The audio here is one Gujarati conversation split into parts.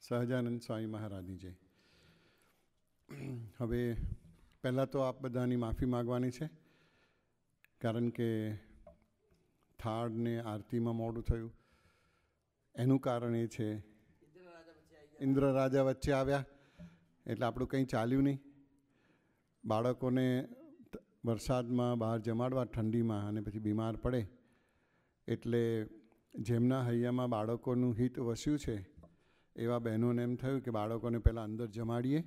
સહજાનંદ સ્વામી મહારાજની જય. હવે પહેલાં તો આપ બધાની માફી માગવાની છે, કારણ કે થાળને આરતીમાં મોડું થયું. એનું કારણ એ છે ઇન્દ્ર રાજા વચ્ચે આવ્યા એટલે આપણું કંઈ ચાલ્યું નહીં. બાળકોને વરસાદમાં બહાર જમાડવા ઠંડીમાં અને પછી બીમાર પડે એટલે જેમના હૈયામાં બાળકોનું હિત વસ્યું છે એવા બહેનોને એમ થયું કે બાળકોને પહેલાં અંદર જમાડીએ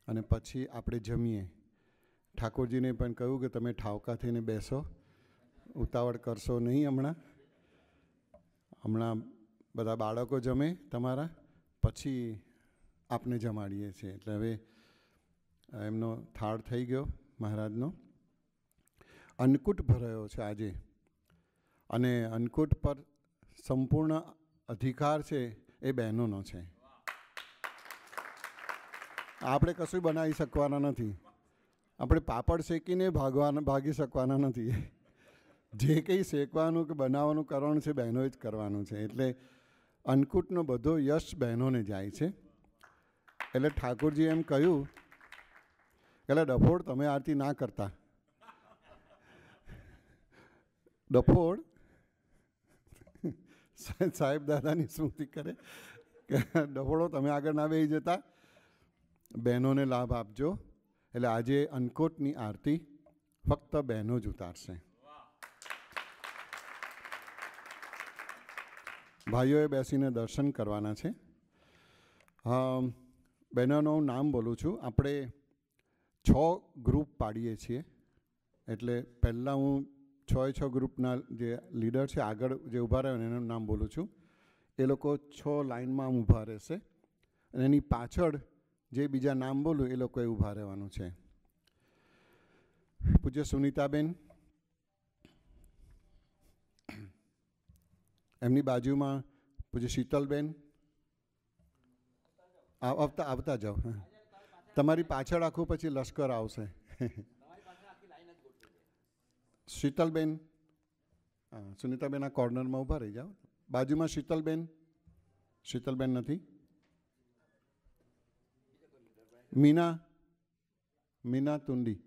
અને પછી આપણે જમીએ. ઠાકોરજીને પણ કહ્યું કે તમે ઠાવકા થઈને બેસો, ઉતાવળ કરશો નહીં. હમણાં બધા બાળકો જમે તમારા, પછી આપને જમાડીએ છીએ. એટલે હવે એમનો થાળ થઈ ગયો મહારાજનો. અન્નકૂટ ભરાયો છે આજે, અને અન્નકૂટ પર સંપૂર્ણ અધિકાર છે એ બહેનોનો છે. આપણે કશું બનાવી શકવાના નથી. આપણે પાપડ શેકીને ભાગી શકવાના નથી. જે કંઈ શેકવાનું કે બનાવવાનું કરવાનું છે બહેનોએ જ કરવાનું છે. એટલે અન્નકૂટનો બધો યશ બહેનોને જાય છે. એટલે ઠાકોરજી એમ કહ્યું, એટલે ડફોડ તમે આરતી ના કરતા. ડફોડ સાહેબ દાદાની સ્મૃતિ કરે કે ડફોડો તમે આગળ ના બેસી જતા, બહેનોને લાભ આપજો. એટલે આજે અન્નકોટની આરતી ફક્ત બહેનો જ ઉતારશે. ભાઈઓએ બેસીને દર્શન કરવાના છે. બહેનોનું હું નામ બોલું છું. આપણે 6 ગ્રુપ પાડીએ છીએ, એટલે પહેલાં હું 6 ગ્રુપના જે લીડર છે આગળ જે ઊભા રહે એનું નામ બોલું છું. એ લોકો 6 લાઇનમાં ઊભા રહેશે અને એની પાછળ જે બીજા નામ બોલું એ લોકોએ ઊભા રહેવાનું છે. પૂજ્ય સુનીતાબેન, એમની બાજુમાં પૂજ્ય શીતલબેન, આવતા જાઓ. તમારી પાછળ આખું પછી લશ્કર આવશે. શીતલબેન, હા, સુનીતાબેન આ કોર્નરમાં ઊભા રહી જાઓ. બાજુમાં શીતલબેન, શીતલબેન નથી. મીના તુંડી,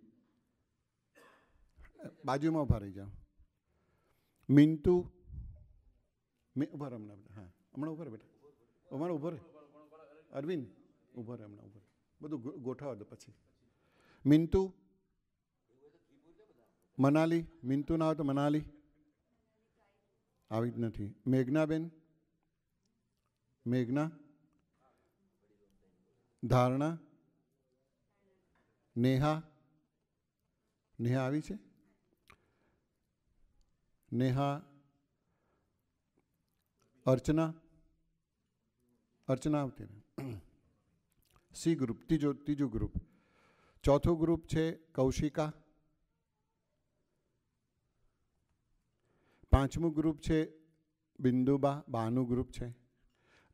બાજુમાં ઊભા રહી જાઓ. મિન્ટુ, ઊભા રહે હમણાં. હા, હમણાં ઊભા રહે બેટા, હમણાં ઊભો રહે. અરવિંદ ઊભો રહે, હમણાં ઊભો રહે. બધું ગોઠવા દો પછી. મિન્ટુ, મનાલી, મિન્ટુ ના હોય તો મનાલી આવી જ નથી. મેઘનાબેન, મેઘના, ધારણા, નેહા, નેહા આવી છે. નેહા, અર્ચના, અર્ચના આવતી ને. સી ગ્રુપ, ત્રીજું ગ્રુપ. ચોથું ગ્રુપ છે કૌશિકા. 5મું ગ્રુપ છે બિંદુબા, બાનું ગ્રુપ છે.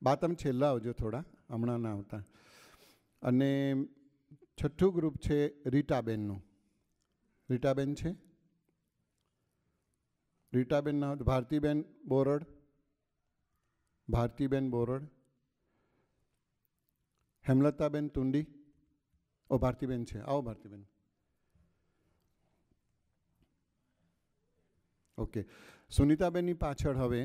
બા તમે છેલ્લા આવજો થોડા, હમણાં ના આવતા. અને 6થું ગ્રુપ છે રીટાબેનનું. રીટાબેન છે? રીટાબેન ના હોય તો ભારતીબેન બોરડ, ભારતીબેન બોરડ. હેમલતાબેન તુંડી, ઓ ભારતીબેન છે, આવો ભારતીબેન. ઓકે. સુનીતાબેનની પાછળ હવે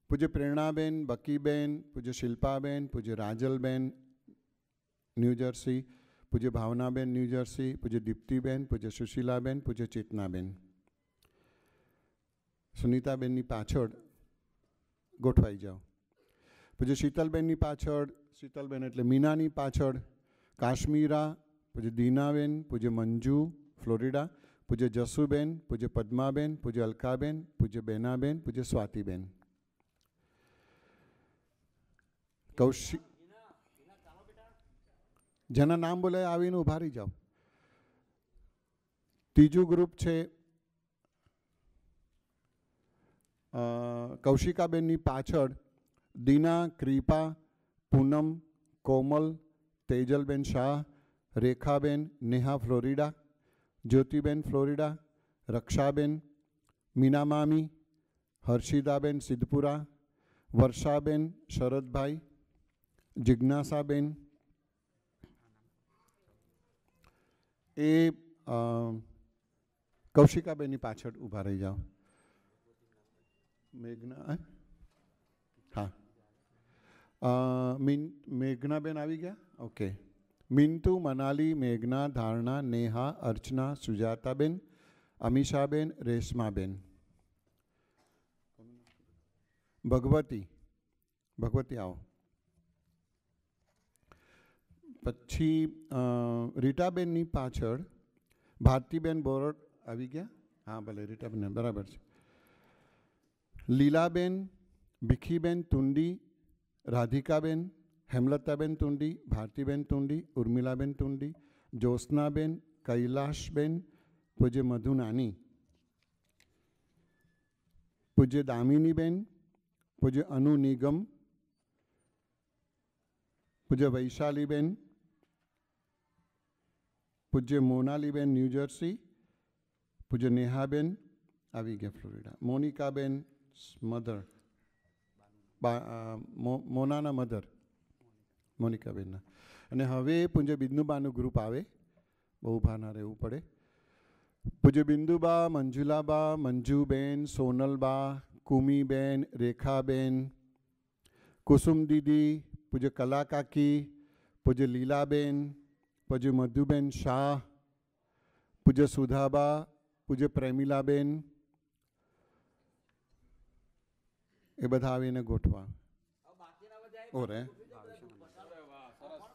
પૂજ્ય પ્રેરણાબેન, બકીબેન, પૂજ્ય શિલ્પાબેન, પૂજ્ય રાજલબેન ન્યૂજર્સી, પૂજ્ય ભાવનાબેન ન્યૂજર્સી, પૂજ્ય દીપ્તિબેન, પૂજ્ય સુશીલાબેન, પૂજ્ય ચેતનાબેન. સુનીતાબેનની પાછળ ગોઠવાઈ જાઓ. પૂજ્ય શીતલબેનની પાછળ, શીતલબેન એટલે મીનાની પાછળ કાશ્મીરા, પૂજ્ય દીનાબેન, પૂજ્ય મંજુ ફ્લોરિડા, પૂજ્ય જસુબેન, પૂજ્ય પદ્માબેન, પૂજ્ય અલકાબેન, પૂજ્ય બેનાબેન, પૂજ્ય સ્વાતિબેન. જેના નામ બોલે આવીને ઉભા રહી જાઓ. ત્રીજું ગ્રુપ છે કૌશિકાબેનની પાછળ દીના, કૃપા, પૂનમ, કોમલ, તેજલબેન શાહ, રેખાબેન, નેહા ફ્લોરિડા, જ્યોતિબેન ફ્લોરિડા, રક્ષાબેન, મીના મામી, હર્ષિદાબેન સિદ્ધપુરા, વર્ષાબેન, શરદભાઈ, જિજ્ઞાસાબેન. એ કૌશિકાબેનની પાછળ ઊભા રહી જાઓ. મેઘના, હા, મેઘનાબેન આવી ગયા. ઓકે. મિન્ટુ, મનાલી, મેઘના, ધારણા, નેહા, અર્ચના, સુજાતાબેન, અમીષાબેન, રેશમાબેન. ભગવતી, ભગવતી આવો. પછી રીટાબેનની પાછળ ભારતીબેન બોરડ આવી ગયા. હા ભલે, રીટાબેન બરાબર છે. લીલાબેન, ભીખીબેન તુંડી, રાધિકાબેન, હેમલતાબેન તુંડી, ભારતીબેન તુંડી, ઉર્મિલાબેન તુંડી, જ્યોત્સનાબેન, કૈલાશબેન, પૂજ્ય મધુ નાની, પૂજ્ય દામિનીબેન, પૂજ્ય અનુ નિગમ, પૂજ્ય વૈશાલીબેન, પૂજ્ય મોનાલીબેન ન્યૂજર્સી, પૂજ્ય નેહાબેન આવી ગયા ફ્લોરિડા, મોનિકાબેન મધર, મોનાના મધર, મોનિકાબેનના. અને હવે પૂજ્ય બિંદુબાનું ગ્રુપ આવે, બહુ ભાના રહેવું પડે. પૂજ્ય બિંદુબા, મંજુલાબા, મંજુબેન, સોનલબા, કુમીબેન, રેખાબેન, કુસુમ દીદી, પૂજ્ય કલાકાકી, પૂજ્ય લીલાબેન, પૂજ્ય મધુબેન શાહ, પૂજ્ય સુધાબા, પૂજ્ય પ્રેમિલાબેન, એ બધા આવીને ગોઠવા. ઓરે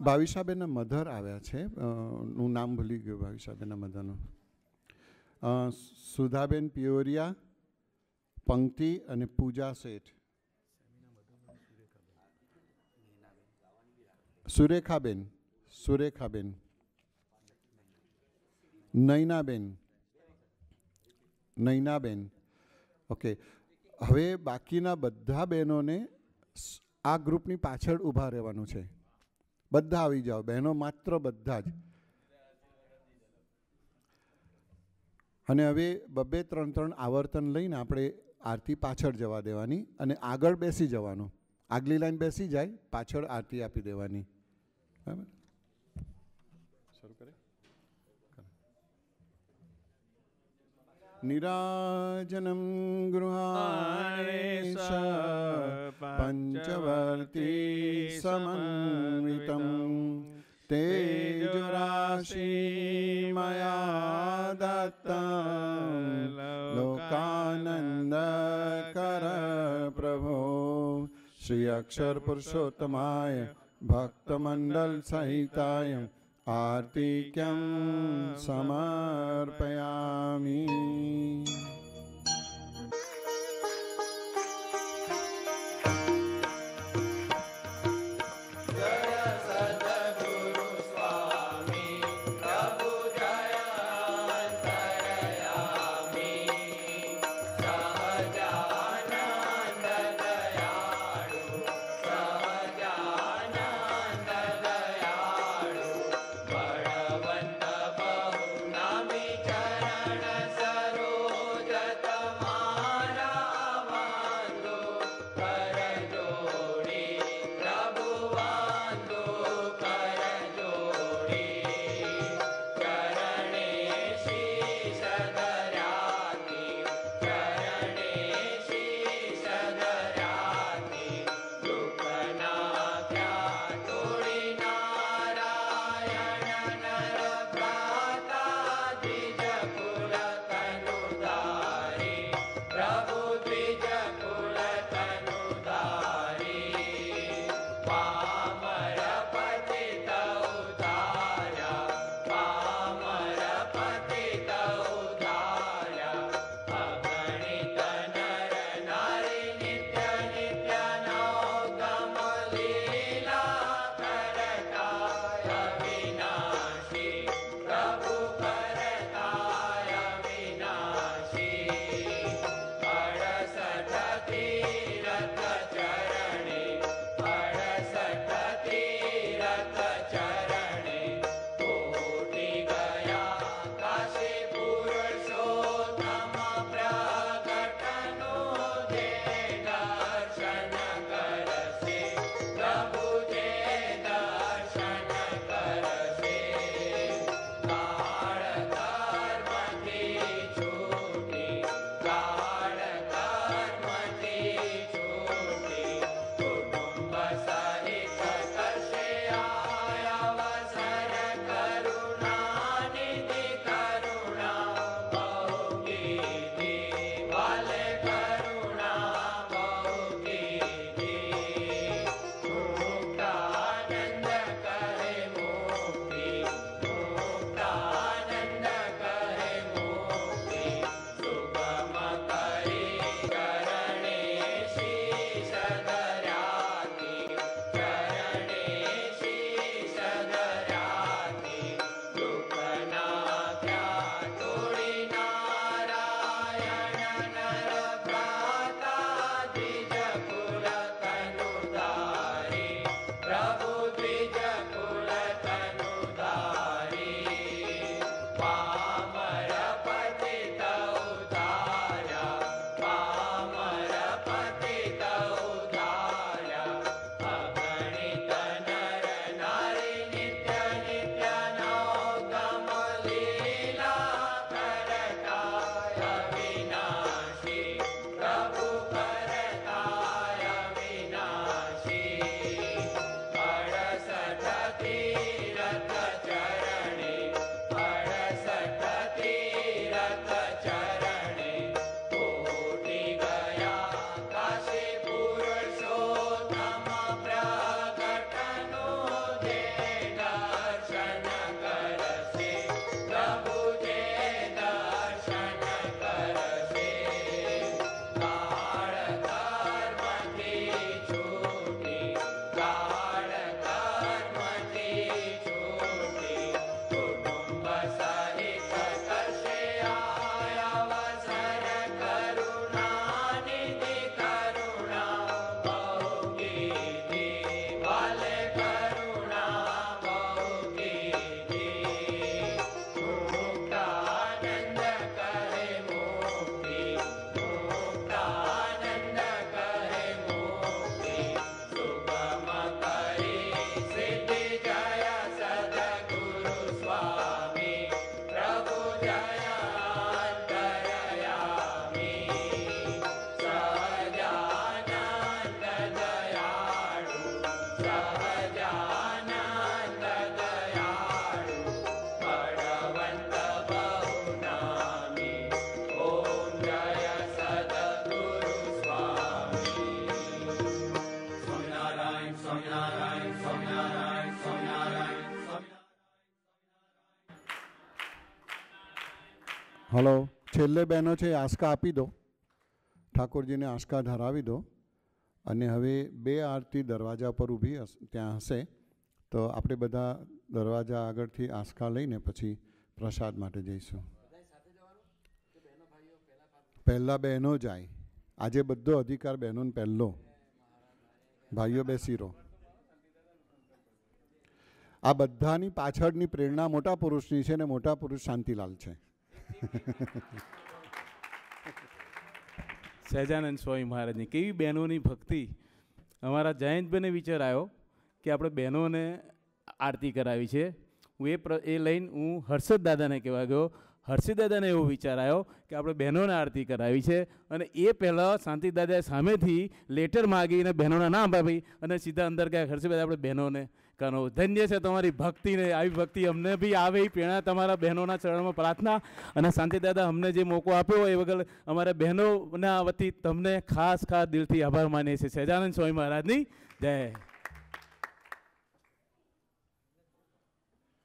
ભાવિશાબેનના મધર આવ્યા છે, હું નામ ભૂલી ગયો ભાવિશાબેનના મધરનું. સુધાબેન પિયોરિયા, પંક્તિ અને પૂજા શેઠ. સુરેખાબેન, સુરેખાબેન, નૈનાબેન, નૈનાબેન. ઓકે, હવે બાકીના બધા બહેનોને આ ગ્રુપની પાછળ ઊભા રહેવાનું છે. બધા આવી જાઓ બહેનો, માત્ર બધા જ. અને હવે 2-3 આવર્તન લઈને આપણે આરતી પાછળ જવા દેવાની અને આગળ બેસી જવાનું. આગલી લાઈન બેસી જાય, પાછળ આરતી આપી દેવાની. બરાબર, શરૂ કરે. નિરાજનમ ગૃહાણેશ પંચવર્તી સમન્વિતમ તેજોરાશિ મયા દત્તં લોકાનંદ કર પ્રભો શ્રી અક્ષર પુરુષોત્તમાય ભક્તમંડલ સહિતાય આર્તિક્યમ સમર્પયામિ. સરોજ હલો, છેલ્લે બહેનો છે આસ્કા આપી દો, ઠાકોરજીને આસ્કા ધરાવી દો. અને હવે 2 આરતી દરવાજા પર ઊભી ત્યાં હશે, તો આપણે બધા દરવાજા આગળથી આસ્કા લઈને પછી પ્રસાદ માટે જઈશું. પહેલાં બહેનો જાય, આજે બધો અધિકાર બહેનોને પહેલો. ભાઈઓ બેસી રહો. આ બધાની પાછળની પ્રેરણા મોટા પુરુષની છે, ને મોટા પુરુષ શાંતિલાલ છે. સહજાનંદ સ્વામી મહારાજની કેવી બહેનોની ભક્તિ. અમારા જયંતભાઈને વિચાર આવ્યો કે આપણે બહેનોને આરતી કરાવી છે. હું એ લઈને હું હર્ષદ દાદાને કહેવા ગયો. હર્ષદ દાદાને એવો વિચાર આવ્યો કે આપણે બહેનોને આરતી કરાવી છે, અને એ પહેલાં શાંતિ દાદાએ સામેથી લેટર માગીને બહેનોના નામ આપી અને સીધા અંદર ગયા, હર્ષદભાઈ આપણે બહેનોને કરો. ધન્ય છે તમારી ભક્તિને. આવી ભક્તિ અમને બી આવે એ પ્રેરણા તમારા બહેનોના ચરણમાં પ્રાર્થના. અને શાંતિ દાદા અમને જે મોકો આપ્યો એ વગર અમારા બહેનોના વતી તમને ખાસ દિલથી આભાર માનીએ છીએ. સહજાનંદ સ્વામી મહારાજની જય.